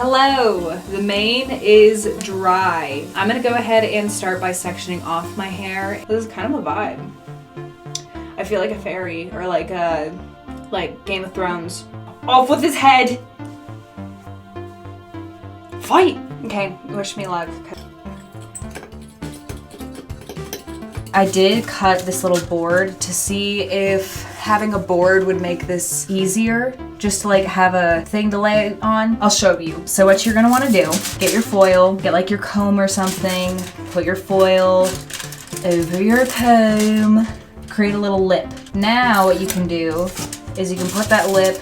Hello, the mane is dry. I'm gonna go ahead and start by sectioning off my hair. This is kind of a vibe. I feel like a fairy or like Game of Thrones. Off with his head! Fight! Okay, wish me luck. I did cut this little board to see if having a board would make this easier, just to like have a thing to lay it on. I'll show you. So what you're gonna wanna do, get your foil, get like your comb or something, put your foil over your comb, create a little lip. Now what you can do is you can put that lip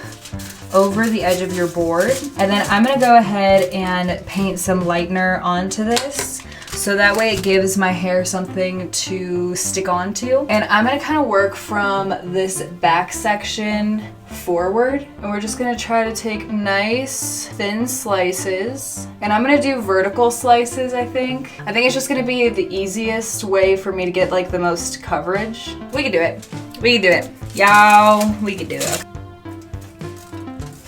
over the edge of your board, and then I'm gonna go ahead and paint some lightener onto this. So that way it gives my hair something to stick onto. And I'm gonna kind of work from this back section forward. And we're just gonna try to take nice thin slices. And I'm gonna do vertical slices, I think. I think it's just gonna be the easiest way for me to get like the most coverage. We can do it. We can do it. Y'all, we can do it.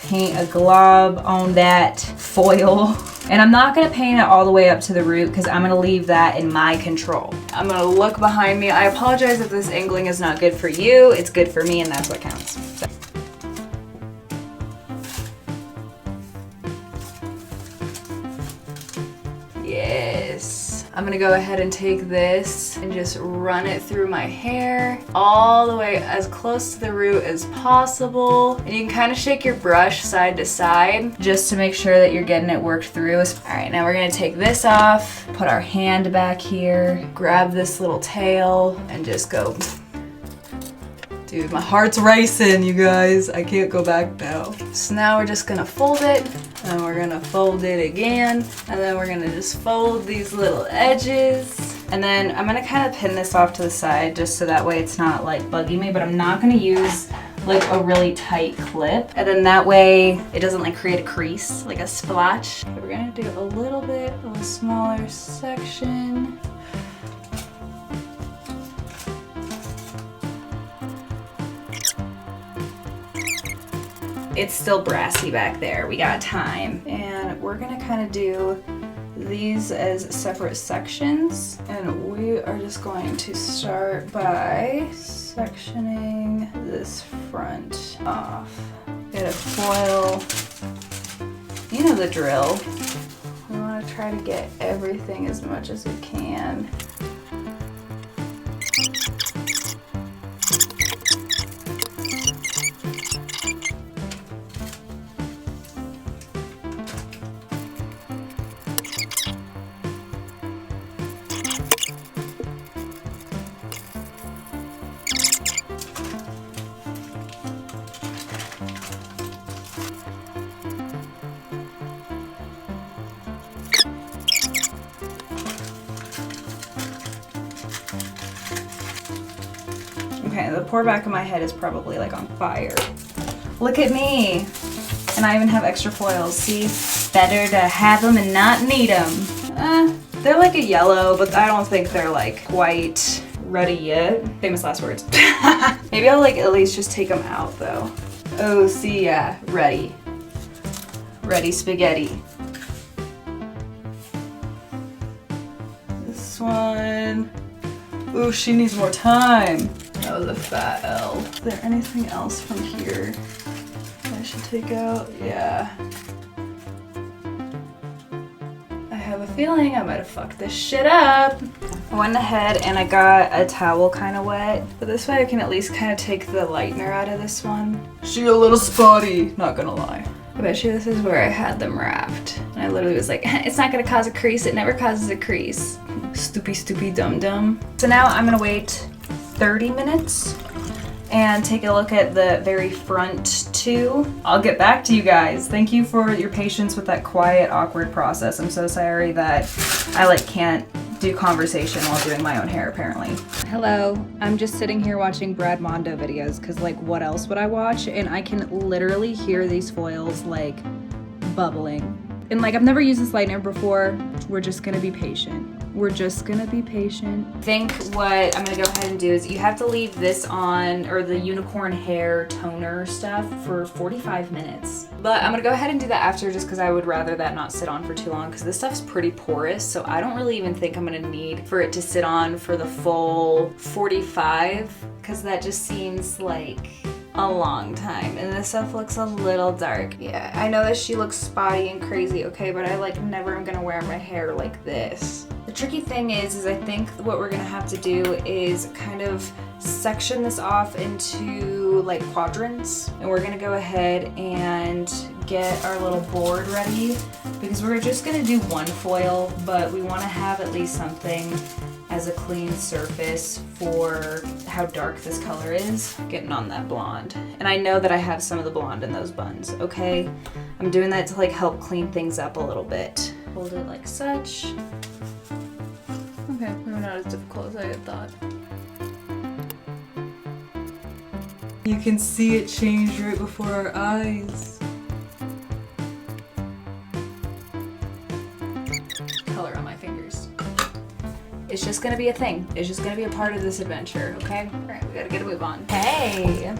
Paint a glob on that foil. And I'm not gonna paint it all the way up to the root because I'm gonna leave that in my control. I'm gonna look behind me. I apologize if this angling is not good for you. It's good for me and that's what counts. So. Yes. I'm gonna go ahead and take this and just run it through my hair all the way as close to the root as possible. And you can kind of shake your brush side to side just to make sure that you're getting it worked through. All right, now we're gonna take this off, put our hand back here, grab this little tail and just go. Dude, my heart's racing, you guys. I can't go back now. So now we're just gonna fold it, and we're gonna fold it again, and then we're gonna just fold these little edges. And then I'm gonna kind of pin this off to the side just so that way it's not like bugging me, but I'm not gonna use like a really tight clip. And then that way it doesn't like create a crease, like a splotch. Okay, we're gonna do a little bit of a smaller section. It's still brassy back there. We got time. And we're gonna kind of do these as separate sections. And we are just going to start by sectioning this front off. Get a foil. You know the drill. We wanna try to get everything as much as we can. Okay, the poor back of my head is probably like on fire. Look at me. And I even have extra foils. See, better to have them and not need them. They're like a yellow, but I don't think they're like quite ready yet. Famous last words. Maybe I'll like at least just take them out though. Oh, see, yeah, ready. Ready spaghetti. This one. Ooh, she needs more time. That was a fat L. Is there anything else from here I should take out? Yeah. I have a feeling I might have fucked this shit up. I went ahead and I got a towel kind of wet, but this way I can at least kind of take the lightener out of this one. She a little spotty, not gonna lie. I bet you this is where I had them wrapped. And I literally was like, it's not gonna cause a crease, it never causes a crease. Stupid dum-dum. So now I'm gonna wait 30 minutes and take a look at the very front too. I'll get back to you guys. Thank you for your patience with that quiet, awkward process. I'm so sorry that I like can't do conversation while doing my own hair apparently. Hello, I'm just sitting here watching Brad Mondo videos because like what else would I watch? And I can literally hear these foils like bubbling. And like I've never used this lightener before. We're just gonna be patient. We're just gonna be patient. I think what I'm gonna go ahead and do is you have to leave this on, or the unicorn hair toner stuff, for 45 minutes. But I'm gonna go ahead and do that after, just because I would rather that not sit on for too long, because this stuff's pretty porous, so I don't really even think I'm gonna need for it to sit on for the full 45, because that just seems like a long time, and this stuff looks a little dark. Yeah, I know that she looks spotty and crazy, okay, but I like never am gonna wear my hair like this. The tricky thing is I think what we're gonna have to do is kind of section this off into like quadrants, and we're gonna go ahead and get our little board ready, because we're just gonna do one foil, but we want to have at least something as a clean surface for how dark this color is, getting on that blonde. And I know that I have some of the blonde in those buns, okay? I'm doing that to like help clean things up a little bit. Hold it like such. Okay, maybe not as difficult as I had thought. You can see it change right before our eyes. Color on my fingers. It's just gonna be a thing. It's just gonna be a part of this adventure, okay? All right, we gotta get a move on. Hey!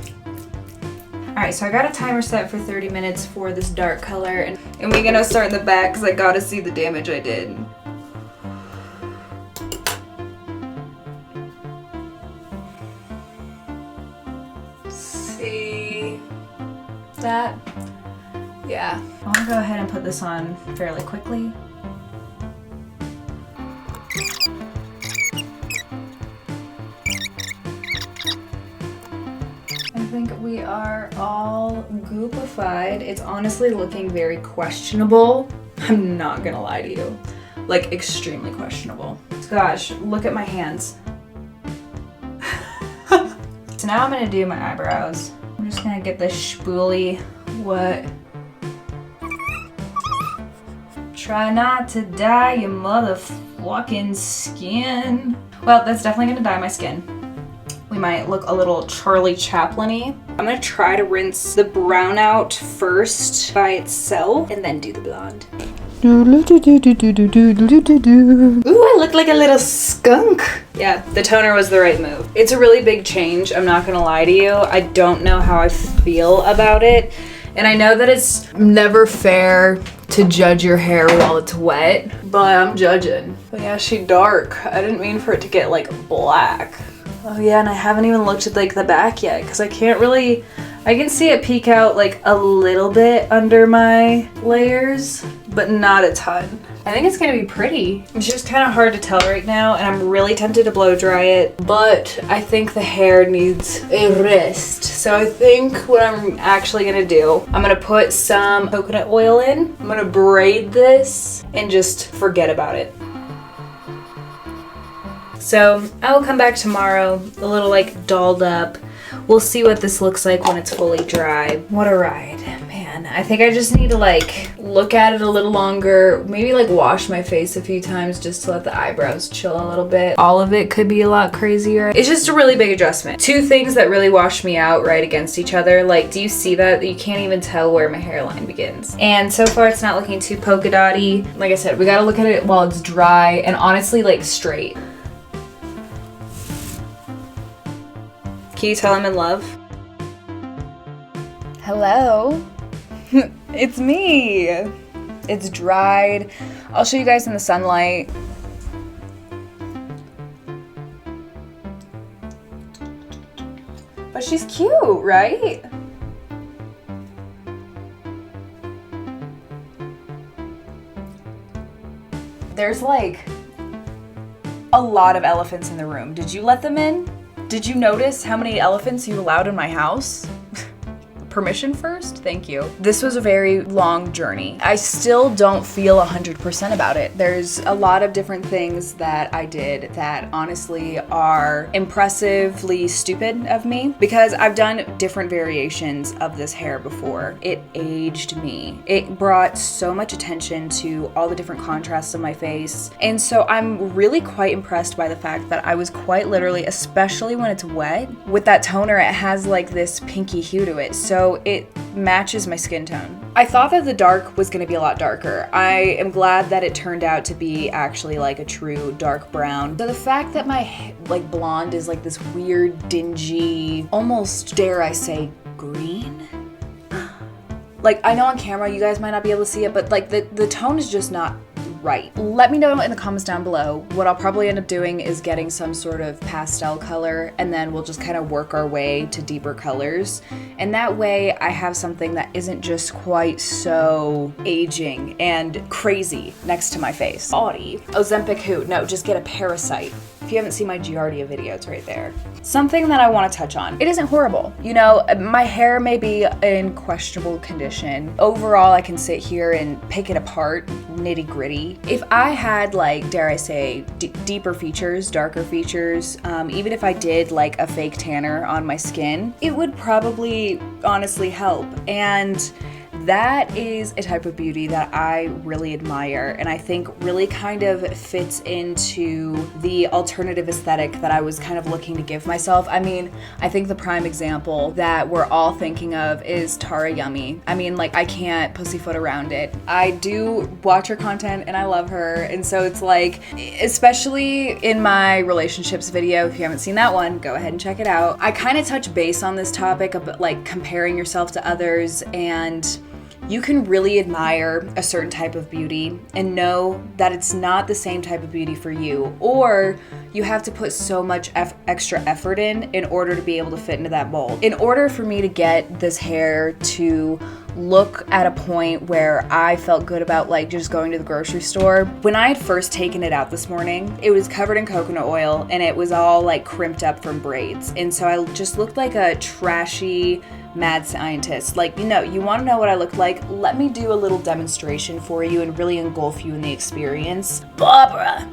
All right, so I got a timer set for 30 minutes for this dark color, and we're gonna start in the back because I gotta see the damage I did. See that? Yeah. I wanna go ahead and put this on fairly quickly. I think we are all goopified. It's honestly looking very questionable. I'm not gonna lie to you. Like, extremely questionable. Gosh, look at my hands. So now I'm gonna do my eyebrows. I'm just gonna get this spoolie wet. Try not to dye your motherfucking skin. Well, that's definitely gonna dye my skin. We might look a little Charlie Chaplin-y. I'm gonna try to rinse the brown out first by itself and then do the blonde. Ooh, I look like a little skunk. Yeah, the toner was the right move. It's a really big change, I'm not gonna lie to you. I don't know how I feel about it. And I know that it's never fair to judge your hair while it's wet, but I'm judging. But yeah, she's dark. I didn't mean for it to get like black. Oh yeah, and I haven't even looked at like the back yet, because I can't really, I can see it peek out like a little bit under my layers, but not a ton. I think it's gonna be pretty. It's just kind of hard to tell right now, and I'm really tempted to blow dry it, but I think the hair needs a rest. So I think what I'm actually gonna do, I'm gonna put some coconut oil in, I'm gonna braid this, and just forget about it. So I will come back tomorrow, a little like dolled up. We'll see what this looks like when it's fully dry. What a ride, man. I think I just need to like look at it a little longer, maybe like wash my face a few times just to let the eyebrows chill a little bit. All of it could be a lot crazier. It's just a really big adjustment. Two things that really wash me out right against each other. Like, do you see that? You can't even tell where my hairline begins. And so far it's not looking too polka dotty. Like I said, we gotta look at it while it's dry and honestly like straight. Can you tell I'm in love? Hello? It's me. It's dried. I'll show you guys in the sunlight. But she's cute, right? There's like a lot of elephants in the room. Did you let them in? Did you notice how many elephants you allowed in my house? Permission first? Thank you. This was a very long journey. I still don't feel 100% about it. There's a lot of different things that I did that honestly are impressively stupid of me, because I've done different variations of this hair before. It aged me. It brought so much attention to all the different contrasts of my face. And so I'm really quite impressed by the fact that I was quite literally, especially when it's wet, with that toner, it has like this pinky hue to it. So so it matches my skin tone. I thought that the dark was gonna be a lot darker. I am glad that it turned out to be actually like a true dark brown. So the fact that my like blonde is like this weird, dingy, almost dare I say green? Like, I know on camera you guys might not be able to see it, but like the tone is just not right. Let me know in the comments down below. What I'll probably end up doing is getting some sort of pastel color, and then we'll just kind of work our way to deeper colors. And that way I have something that isn't just quite so aging and crazy next to my face. Audie. Ozempic who? No, just get a Parasite. If you haven't seen my Giardia video, it's right there. Something that I want to touch on. It isn't horrible. You know, my hair may be in questionable condition. Overall, I can sit here and pick it apart, nitty gritty. If I had like, dare I say, deeper features, darker features, even if I did like a fake tanner on my skin, it would probably honestly help. And that is a type of beauty that I really admire, and I think really kind of fits into the alternative aesthetic that I was kind of looking to give myself. I mean, I think the prime example that we're all thinking of is Tara Yummy. I mean, like, I can't pussyfoot around it. I do watch her content and I love her, and so it's like, especially in my relationships video, if you haven't seen that one, go ahead and check it out. I kind of touch base on this topic of like comparing yourself to others, and you can really admire a certain type of beauty and know that it's not the same type of beauty for you, or you have to put so much extra effort in order to be able to fit into that mold. In order for me to get this hair to look at a point where I felt good about like just going to the grocery store, when I had first taken it out this morning, it was covered in coconut oil and it was all like crimped up from braids, and so I just looked like a trashy mad scientist. Like, you know, you want to know what I look like? Let me do a little demonstration for you and really engulf you in the experience. Barbara,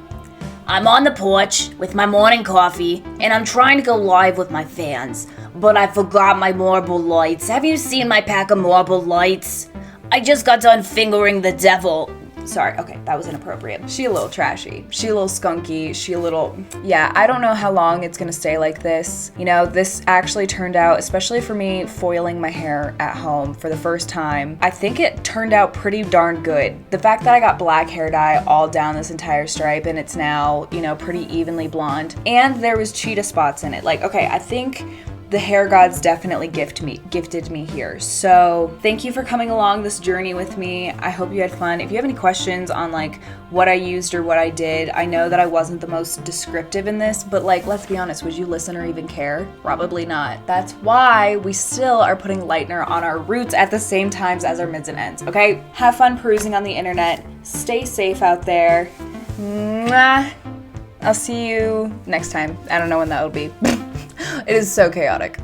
I'm on the porch with my morning coffee, and I'm trying to go live with my fans, but I forgot my marble lights. Have you seen my pack of marble lights? I just got done fingering the devil. Sorry, okay, that was inappropriate. She a little trashy. She a little skunky. She a little, yeah, I don't know how long it's gonna stay like this. You know, this actually turned out, especially for me foiling my hair at home for the first time, I think it turned out pretty darn good. The fact that I got black hair dye all down this entire stripe and it's now, you know, pretty evenly blonde, and there was cheetah spots in it. Like, okay, I think the hair gods definitely gifted me here. So thank you for coming along this journey with me. I hope you had fun. If you have any questions on like what I used or what I did, I know that I wasn't the most descriptive in this, but like, let's be honest, would you listen or even care? Probably not. That's why we still are putting lightener on our roots at the same times as our mids and ends, okay? Have fun perusing on the internet. Stay safe out there. Mwah. I'll see you next time. I don't know when that will be. It is so chaotic.